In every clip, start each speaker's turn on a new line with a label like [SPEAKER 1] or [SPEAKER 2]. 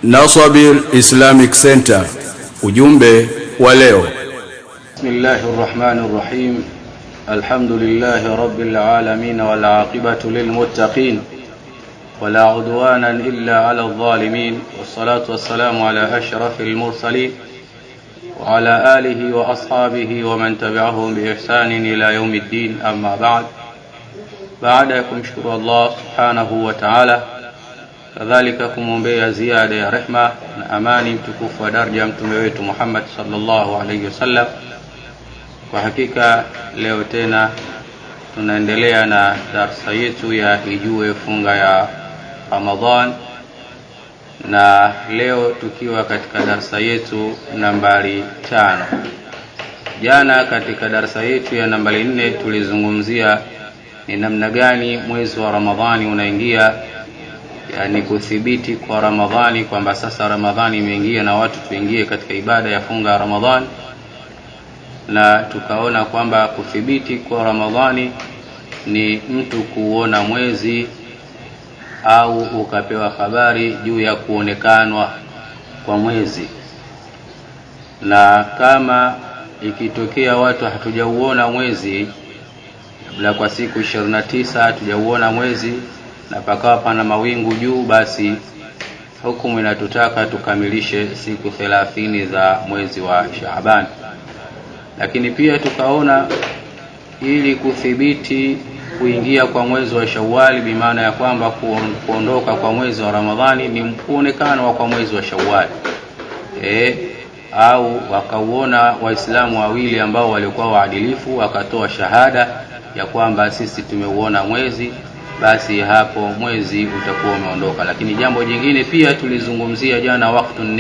[SPEAKER 1] Nasabir Islamic Center, ujumbe wa leo.
[SPEAKER 2] Bismillahirrahmanirrahim. Alhamdulillahi rabbil alamin wal aqibatu lil muttaqin wala udwana illa ala adh-dhalimin wassalatu wassalamu ala ashrafil mursalin wa ala alihi wa ashabihi wa man tabi'ahum bi ihsanin ila yawmiddin, amma ba'd. Baada ya kumshukuru Allah subhanahu wa ta'ala, kadhalika kumwombea ziada ya rehma na amani mtukufu wa daraja mtume wetu Muhammad sallallahu alayhi wasallam. Kwa hakika leo tena tunaendelea na darasa yetu ya Ijue Funga ya Ramadhan, na leo tukiwa katika darasa yetu nambari 5. Jana katika darasa yetu ya nambari 4 tulizungumzia ni namna gani mwezi wa Ramadhani unaingia, yani kuthibiti kwa Ramadhani kwamba sasa Ramadhani imeingia na watu tuingie katika ibada ya funga ya Ramadhani. Na tukaona kwamba kuthibiti kwa Ramadhani ni mtu kuona mwezi au ukapewa habari juu ya kuonekanwa kwa mwezi, na kama ikitokea watu hatujauona mwezi kabla kwa siku 29 hatujauona mwezi na pakawa pana mawingu juu, basi hukumu inatutaka tukamilishe siku 30 za mwezi wa Shaaban. Lakini pia tukaona ili kuthibiti kuingia kwa mwezi wa Shawwal, bimaana ya kwamba kuondoka kwa mwezi wa Ramadhani ni kuonekana kwa mwezi wa Shawwal, au wakauona waislamu wawili ambao walikuwa waadilifu wakatoa shahada ya kwamba sisi tumeuona mwezi, basi hapo mwezi utakuwa umeondoka. Lakini jambo jingine pia tulizungumzia jana, waqtun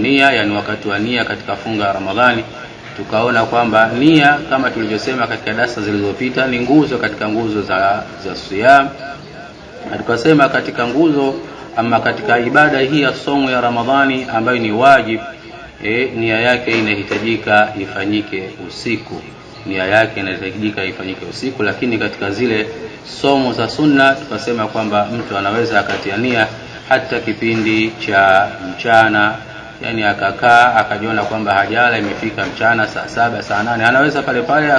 [SPEAKER 2] nia, yani wakati wa nia katika funga ya Ramadhani. Tukaona kwamba nia, kama tulivyosema katika darasa zilizopita, ni nguzo katika nguzo za siyam. Na tukasema katika nguzo ama katika ibada hii ya somo ya Ramadhani ambayo ni wajib, nia yake inahitajika ifanyike usiku. Nia yake inahitajika ifanyike usiku. Lakini katika zile somo za sunna tukasema kwamba mtu anaweza akatia nia hata kipindi cha mchana, yani akakaa akajiona kwamba hajala, imefika mchana saa 7 saa 8, anaweza pale pale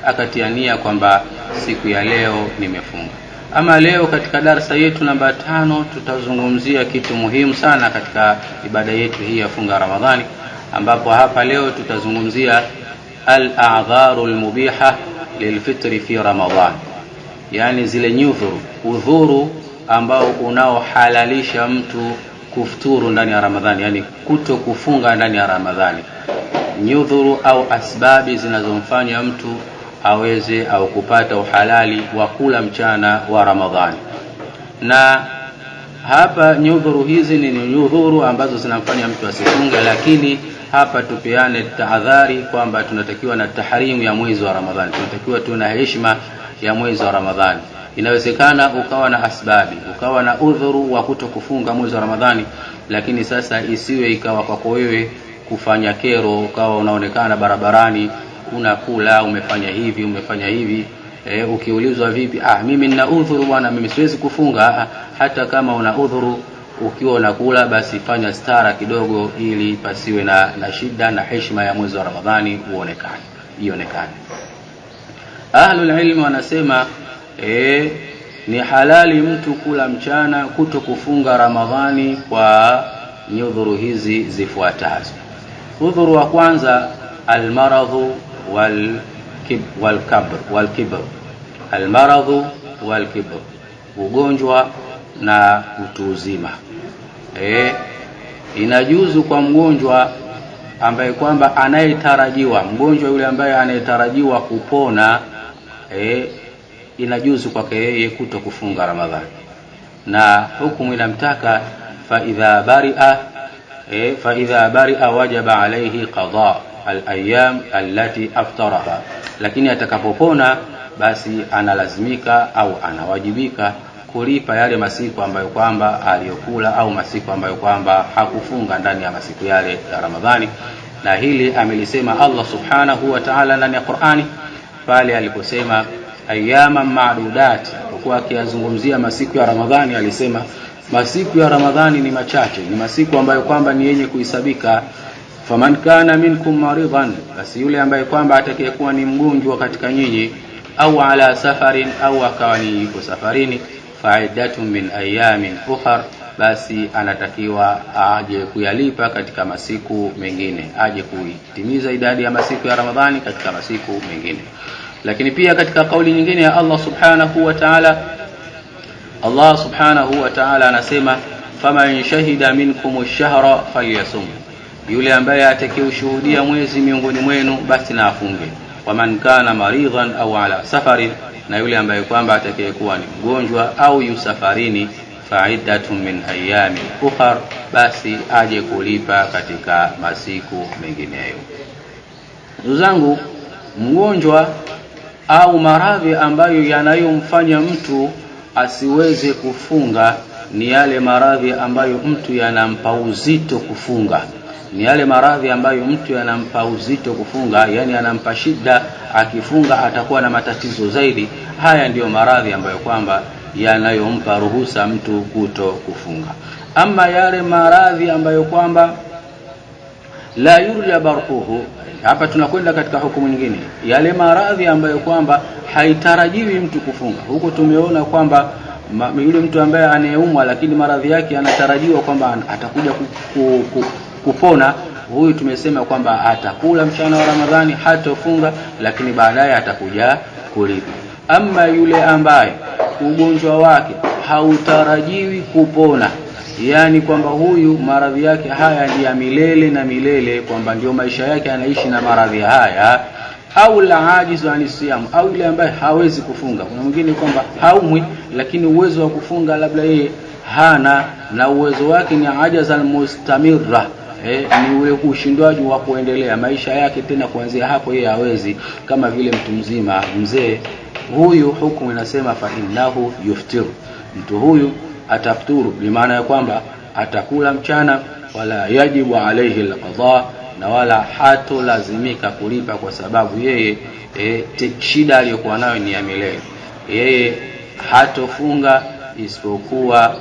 [SPEAKER 2] akatia nia kwamba siku ya leo nimefunga. Ama leo katika darasa yetu namba 5 tutazungumzia kitu muhimu sana katika ibada yetu hii ya funga Ramadhani, ambapo hapa leo tutazungumzia al-a'dharul mubiha lilfitri fi Ramadhan, yani zile udhuru ambao unaohalalisha mtu kufuturu ndani ya Ramadhani, yani kuto kufunga ndani ya Ramadhani. Nyudhuru au asbabi zinazomfanya mtu aweze au kupata uhalali wa kula mchana wa Ramadhani. Na hapa nyudhuru hizi ni nyudhuru ambazo zinamfanya mtu asifunge, lakini hapa tupeane tahadhari kwamba tunatakiwa na tahrimu ya mwezi wa Ramadhani, tunatakiwa tuna heshima ya mwezi wa Ramadhani. Inawezekana ukawa na asbabi, ukawa na udhuru wa kutokufunga mwezi wa Ramadhani, lakini sasa isiwe ikawa kwako wewe kufanya kero, ukawa unaonekana barabarani unakula, umefanya hivi. Ukiulizwa vipi, mimi nina udhuru bwana, mimi siwezi kufunga. Hata kama una udhuru, ukiwa unakula basi fanya stara kidogo, ili pasiwe na shida, na heshima ya mwezi wa Ramadhani ionekane. Ahlul ilm wanasema ni halali mtu kula mchana kuto kufunga Ramadhani kwa nyudhuru hizi zifuatazo. Udhuru wa kwanza, almaradhu walkibr. Almaradhu walkibr, ugonjwa na utu uzima. Inajuzu kwa mgonjwa ambaye kwamba mgonjwa yule ambaye anayetarajiwa kupona, inajuzu kwake yeye kuto kufunga Ramadhani, na hukumu inamtaka fa idha bari'a wajaba alayhi qada al-ayyam allati aftaraha. Lakini atakapopona basi analazimika au anawajibika kulipa yale masiku ambayo kwamba aliyokula au masiku ambayo kwamba hakufunga ndani ya masiku yale ya Ramadhani. Na hili amelisema Allah subhanahu wa ta'ala ndani ya Qur'ani pale aliposema ayyama ma'dudat, kwa akiyazungumzia masiku ya Ramadhani alisema masiku ya Ramadhani ni machache, ni masiku ambayo kwamba ni yenye kuhesabika. Faman kana minkum maridan, basi yule ambaye kwamba atakayekuwa ni mgonjwa katika nyinyi, au ala safarin, au akawa ni yuko safarini, fa'iddatun min ayamin ukhra, basi anatakiwa aje kuyalipa katika masiku mengine, aje kuitimiza idadi ya masiku ya Ramadhani katika masiku mengine. Lakini pia katika kauli nyingine ya Allah subhanahu wa ta'ala anasema, faman shahida minkum ash-shahra falyasum, yule ambaye atakayeshuhudia mwezi miongoni mwenu basi na afunge. Waman kana maridan au ala safarin, na yule ambaye kwamba atakayekuwa ni mgonjwa au yusafarini, fa'iddatun min ayamin ukhra, basi aje kulipa katika masiku mengineyo. Ndugu zangu, mgonjwa au maradhi ambayo yanayomfanya mtu asiweze kufunga ni yale maradhi ambayo mtu yanampa uzito kufunga. Ni yale maradhi ambayo mtu yanampa uzito kufunga, yani anampa shida, akifunga atakuwa na matatizo zaidi. Haya ndiyo maradhi ambayo kwamba yanayompa ruhusa mtu kuto kufunga. Ama yale maradhi ambayo kwamba la yurja barquhu, hapa tunakwenda katika hukumu nyingine. Yale maradhi ambayo kwamba haitarajiwi mtu kufunga, huko tumeona kwamba yule mtu ambaye anayeumwa lakini maradhi yake anatarajiwa kwamba atakuja kupona, huyu tumesema kwamba atakula mchana wa Ramadhani, hatafunga, lakini baadaye atakuja kulipa. Ama yule ambaye ugonjwa wake hautarajiwi kupona, yani kwamba huyu maradhi yake haya ni ya milele na milele, kwamba ndio maisha yake anaishi na maradhi haya, au la ajizu anisiyam, au yule ambaye hawezi kufunga. Kuna mwingine kwamba haumwi lakini uwezo wa kufunga labda yeye hana, na uwezo wake ni ajazal mustamirra, ni ule ushindwaji wa kuendelea maisha yake tena kuanzia hapo yeye hawezi, kama vile mtu mzima, mzee. Huyu hukumu inasema fa innahu yuftiru, mtu huyu atafuturu, bi maana ya kwamba atakula mchana, wala yajibu alayhi alqadha, na wala hatolazimika kulipa, kwa sababu yeye shida aliyokuwa nayo ni ya milele. Yeye hatofunga isipokuwa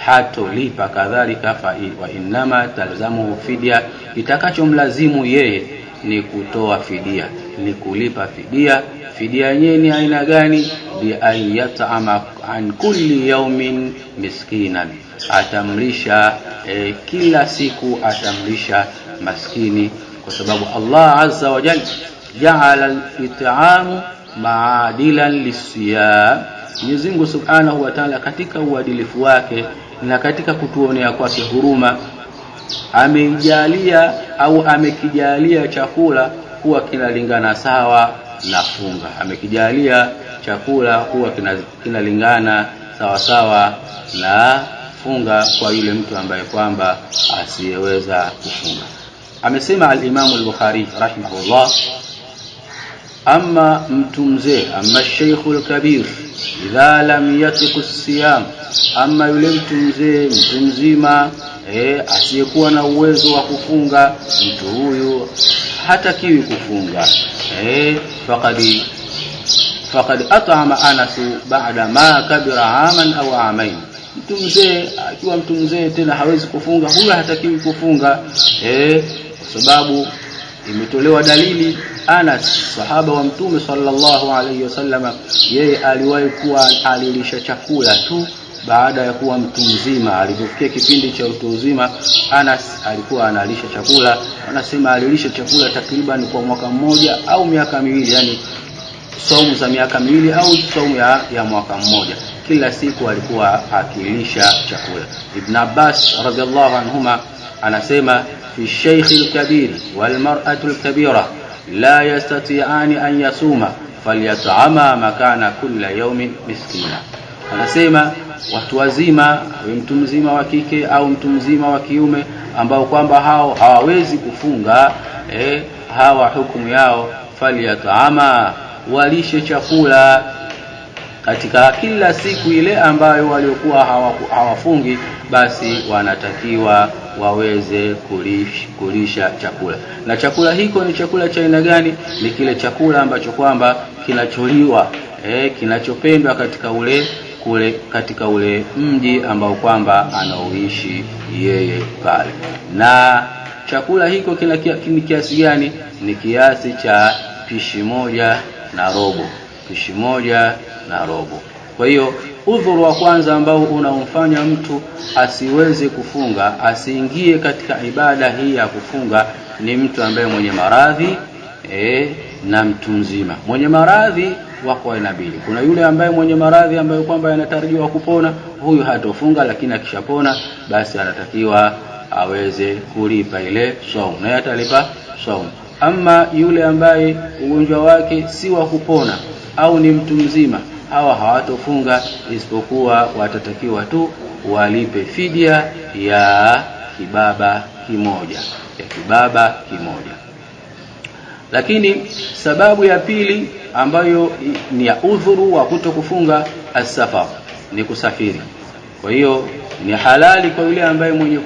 [SPEAKER 2] hatolipa kadhalika. Wa inma talzamu fidya, kitakachomlazimu yeye ni kutoa fidia, ni kulipa fidia. Fidia yenyewe ni aina gani? Bi ayat'ama an kulli yawmin miskinan, atamlisha kila siku atamlisha maskini, kwa sababu Allah azza wa jalla ja'ala al-it'am ma'adilan lis-siyam. Mwenyezi Mungu subhanahu wa ta'ala katika uadilifu wake na katika kutuonea kwake huruma ameijalia au amekijalia chakula kuwa kinalingana sawa na funga. Amekijalia chakula kuwa kinalingana sawa sawa na funga kwa yule mtu ambaye kwamba asiyeweza kufunga. Amesema al-Imam al-Bukhari rahimahullah, amma mtu mzee, amma sheikhul kabir idha lam yatiqu as-siyam, amma yule mtu mzee, mtu mzima asiyekuwa na uwezo wa kufunga, mtu huyu hatakiwi kufunga. Faqad at'ama Anas ba'da ma kabira aman au amain. Mtu mzee akiwa mtu mzee tena hawezi kufunga, huyu hatakiwi kufunga, kwa sababu imetolewa dalili. Anas, sahaba wa Mtume sallallahu alayhi wasallam, yeye aliwahi kuwa alilisha chakula tu baada ya kuwa mtu mzima. Alipofikia kipindi cha utu uzima, Anas alikuwa analisha chakula. Anasema alilisha chakula takriban kwa mwaka mmoja au miaka miwili, yani saumu za miaka miwili au saumu ya mwaka mmoja. Kila siku alikuwa akilisha chakula. Ibn Abbas radhiallahu anhuma anasema, fi shaykh al-kabir wal mar'atu al-kabira la yastati'ani an yasuma falyat'ama makana kulla yawmin miskina. Anasema watu wazima, mtu mzima wa kike au mtu mzima wa kiume, ambao kwamba hao hawawezi kufunga, hawa hukumu yao falyat'ama, walishe chakula katika kila siku ile ambayo waliokuwa hawafungi, basi wanatakiwa waweze kulisha chakula. Na chakula hiko ni chakula cha aina gani? Ni kile chakula ambacho kwamba kinacholiwa, kinachopendwa katika ule katika ule mji ambao kwamba anaoishi yeye pale. Na chakula hiko kina kiasi gani? Ni kiasi cha pishi moja na robo. Pishi moja na robo. Kwa hiyo udhuru wa kwanza ambao unamfanya mtu asiweze kufunga, asiingie katika ibada hii ya kufunga, ni mtu ambaye mwenye maradhi na mtu mzima. Mwenye maradhi wako aina mbili. Kuna yule ambaye mwenye maradhi ambaye kwamba yanatarajiwa kupona, huyu hatofunga, lakini akishapona basi anatakiwa aweze kulipa ile saumu, na atalipa saumu. Ama yule ambaye ugonjwa wake si wa kupona au ni mtu mzima, hawa hawatofunga, isipokuwa watatakiwa tu walipe fidia ya kibaba kimoja, Lakini sababu ya pili ambayo ni ya udhuru wa kutokufunga as-safar ni kusafiri. Kwa hiyo ni halali kwa yule ambaye mwenye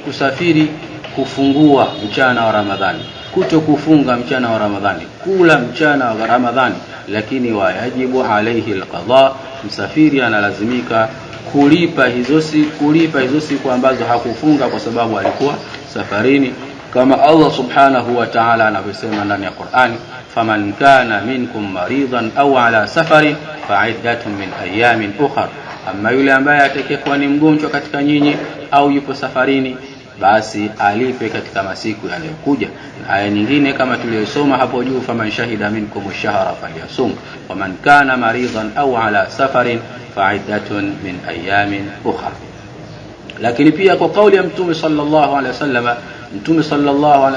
[SPEAKER 2] kusafiri kufungua mchana wa Ramadhani, kutokufunga mchana wa Ramadhani, kula mchana wa Ramadhani, lakini wajibu alayhi alqadha, msafiri analazimika kulipa hizo siku ambazo hakufunga kwa sababu alikuwa safarini, kama Allah subhanahu wa ta'ala anavyosema ndani ya Qur'ani, faman kana minkum maridan au ala safarin fa'iddatun min ayamin ukhra. Ama yule ambaye atakayekuwa ni mgonjwa katika nyinyi au yupo safarini, basi alipe katika masiku yanayokuja. Aya nyingine kama tuliyosoma hapo juu, faman shahida minkum ash-shahra falyasum waman kana maridan au ala safarin fa'iddatun min ayamin ukhra. Lakini pia kwa kauli ya Mtume sallallahu alaihi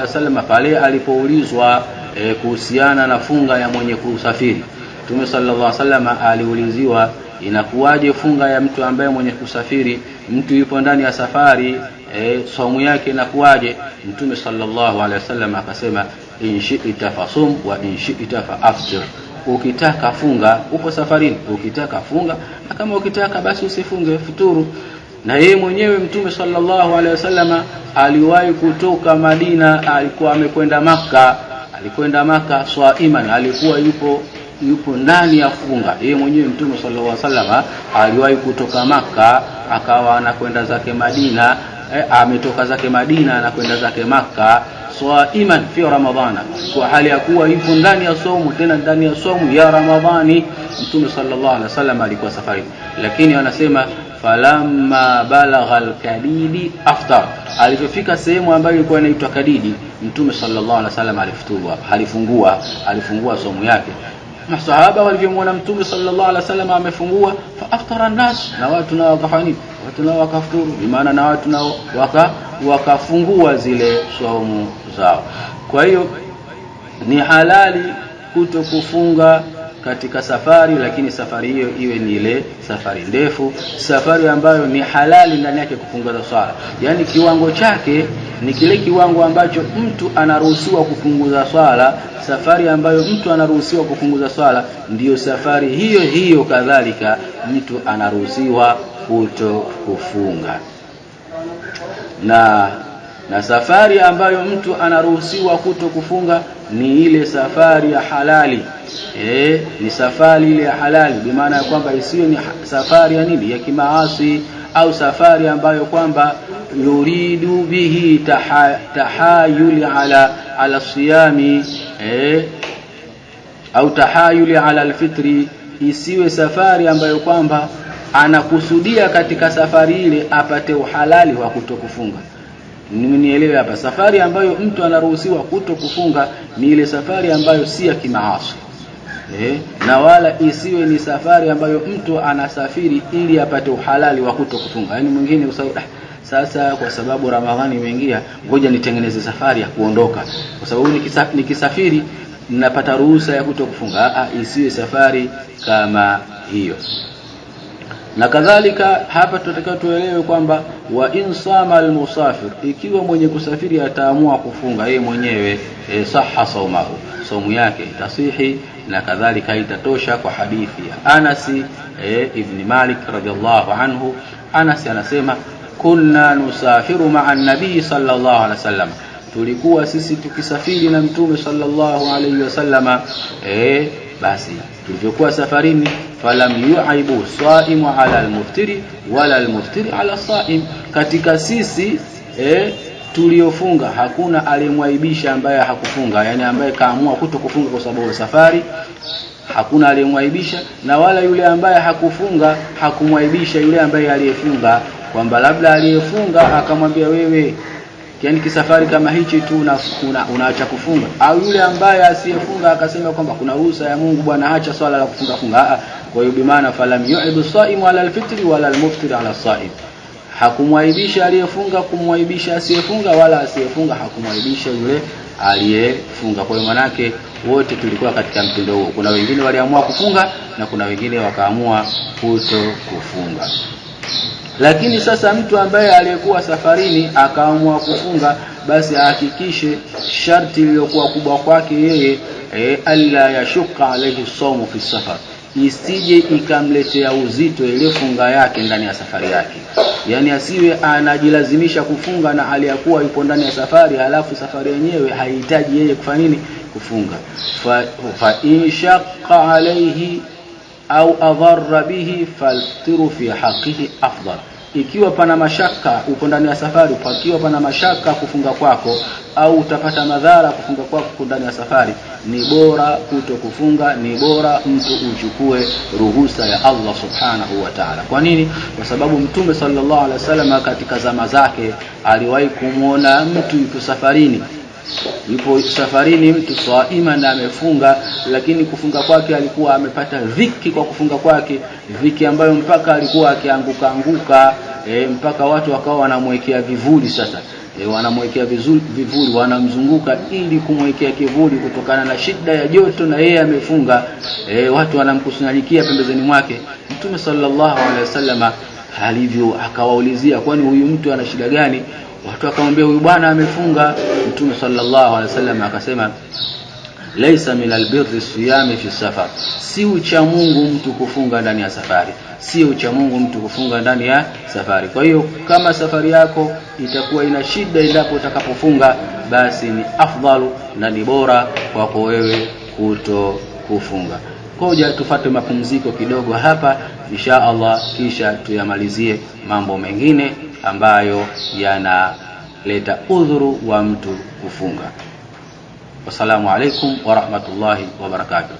[SPEAKER 2] wasallam pale alipoulizwa kuhusiana na funga ya mwenye kusafiri, Mtume sallallahu alaihi wasallam aliuliziwa, inakuwaje funga ya mtu ambaye mwenye kusafiri, mtu yupo ndani ya safari, saumu yake inakuwaje? Mtume sallallahu alaihi wasallam akasema, in shi'ta fasum wa in shi'ta fa'aftir. Ukitaka funga, upo safarini, ukitaka funga, na kama ukitaka basi usifunge, futuru. Na yeye mwenyewe Mtume sallallahu alaihi wasallam aliwahi kutoka Madina, alikuwa amekwenda Maka swaiman, alikuwa yupo ndani ya funga. Yeye mwenyewe Mtume sallallahu alaihi wasallam aliwahi kutoka Maka akawa anakwenda zake Madina, ametoka zake Madina na kwenda zake Maka swaiman fi Ramadhana, kwa hali ya kuwa yupo ndani ya saumu, tena ndani ya saumu ya Ramadhani. Mtume sallallahu alaihi wasallam alikuwa safari, lakini anasema falamma balagha al-kadidi aftar. Alipofika sehemu ambayo ilikuwa inaitwa Kadidi, Mtume sallallahu alaihi wasallam alifungua saumu yake. Masahaba walivyomwona Mtume sallallahu alaihi wasallam amefungua, fa aftara an-nas, na watu nao wakafanya, watu nao wakafuturu, maana na watu nao wakafungua zile saumu zao. Kwa hiyo ni halali kutokufunga katika safari, lakini safari hiyo iwe ni ile safari ndefu, safari ambayo ni halali ndani yake kupunguza swala. Yani kiwango chake ni kile kiwango ambacho mtu anaruhusiwa kupunguza swala. Safari ambayo mtu anaruhusiwa kupunguza swala, ndiyo safari hiyo kadhalika mtu anaruhusiwa kutokufunga. Na safari ambayo mtu anaruhusiwa kutokufunga ni ile safari ya halali. Ni safari ile ya halali, bi maana kwamba isiwe ni safari ya nini, ya kimaasi, au safari ambayo kwamba yuridu bihi tahayuli ala siyami, au tahayuli ala alfitri. Isiwe safari ambayo kwamba anakusudia katika safari ile apate uhalali wa kutokufunga. Nielewe hapa, safari ambayo mtu anaruhusiwa kutokufunga ni ile safari ambayo si ya kimaasi, na wala isiwe ni safari ambayo mtu anasafiri ili apate uhalali wa kutokufunga. Yani mwingine usahau, sasa kwa sababu Ramadhani imeingia, ngoja nitengeneze safari ya kuondoka, kwa sababu nikisafiri ninapata ruhusa ya kutokufunga. Isiwe safari kama hiyo. Na kadhalika hapa tunataka tuelewe kwamba wa insama almusafir, ikiwa mwenye kusafiri ataamua kufunga yeye mwenyewe, sahha saumahu, saumu yake tasihi. Na kadhalika itatosha kwa hadithi ya Anas ibn Malik radhiallahu anhu. Anas anasema, kunna nusafiru ma'a an-nabii sallallahu alaihi wasallam, tulikuwa sisi tukisafiri na Mtume sallallahu alaihi wasallam, basi tulivyokuwa safarini, falam yu'aibu saimu ala almuftiri wala almuftiri ala saim, katika sisi tuliofunga hakuna aliyemwaibisha ambaye hakufunga, yani ambaye kaamua kutokufunga kwa sababu ya safari, hakuna aliyemwaibisha, na wala yule ambaye hakufunga hakumwaibisha yule ambaye aliyefunga, kwamba labda aliyefunga akamwambia wewe yani kisafari kama hichi tu unaacha kufunga, au yule ambaye asiyefunga akasema kwamba kuna ruhusa ya Mungu bwana, acha swala la kufunga. Kwa hiyo bimaana falam yu'idu saimu ala alfitri wala almuftiri ala saim, hakumwaibisha aliyefunga kumwaibisha asiyefunga, wala asiyefunga hakumwaibisha yule aliyefunga. Kwa hiyo manake wote tulikuwa katika mtindo huo. Kuna wengine waliamua kufunga na kuna wengine wakaamua kuto kufunga. Lakini sasa mtu ambaye aliyekuwa safarini akaamua kufunga, basi ahakikishe sharti lililokuwa kubwa kwake yeye alla yashuka alayhi sawmu fi safar, isije ikamletea uzito ile funga yake ndani ya safari yake. Yani asiwe anajilazimisha kufunga na aliyakuwa yupo ndani ya safari, halafu safari yenyewe haihitaji yeye kufanya nini? Kufunga. Fa in shaqqa alayhi au adharra bihi faltiru fi haqqihi afdal. Ikiwa pana mashaka upo ndani ya safari, pakiwa pana mashaka kufunga kwako au utapata madhara kufunga kwako ndani ya safari, ni bora kuto kufunga, ni bora mtu uchukue ruhusa ya Allah subhanahu wa ta'ala. Kwa nini? Kwa sababu Mtume sallallahu alaihi wasallam katika zama zake aliwahi kumuona mtu yupo safarini mtu saima na amefunga, lakini kufunga kwake alikuwa amepata dhiki kwa kufunga kwake, dhiki ambayo mpaka alikuwa akianguka mpaka watu wakawa wanamwekea vivuli. Sasa wanamwekea vivuli, wanamzunguka ili kumwekea kivuli kutokana na shida ya joto, na yeye amefunga. Watu wanamkusanyikia pembezoni mwake. Mtume sallallahu alaihi wasallam alivyo akawaulizia, kwani huyu mtu ana shida gani? Watu akamwambia huyu bwana amefunga. Mtume sallallahu alaihi wasallam akasema, laisa min albirri siyami fi safar, si ucha Mungu mtu kufunga ndani ya safari, si ucha Mungu mtu kufunga ndani ya safari. Kwa hiyo kama safari yako itakuwa ina shida endapo utakapofunga, basi ni afdalu na ni bora kwako wewe kuto kufunga. Koja tufate mapumziko kidogo hapa insha Allah, kisha tuyamalizie mambo mengine ambayo yanaleta udhuru wa mtu kufunga. Wassalamu alaikum wa rahmatullahi wa barakatuh.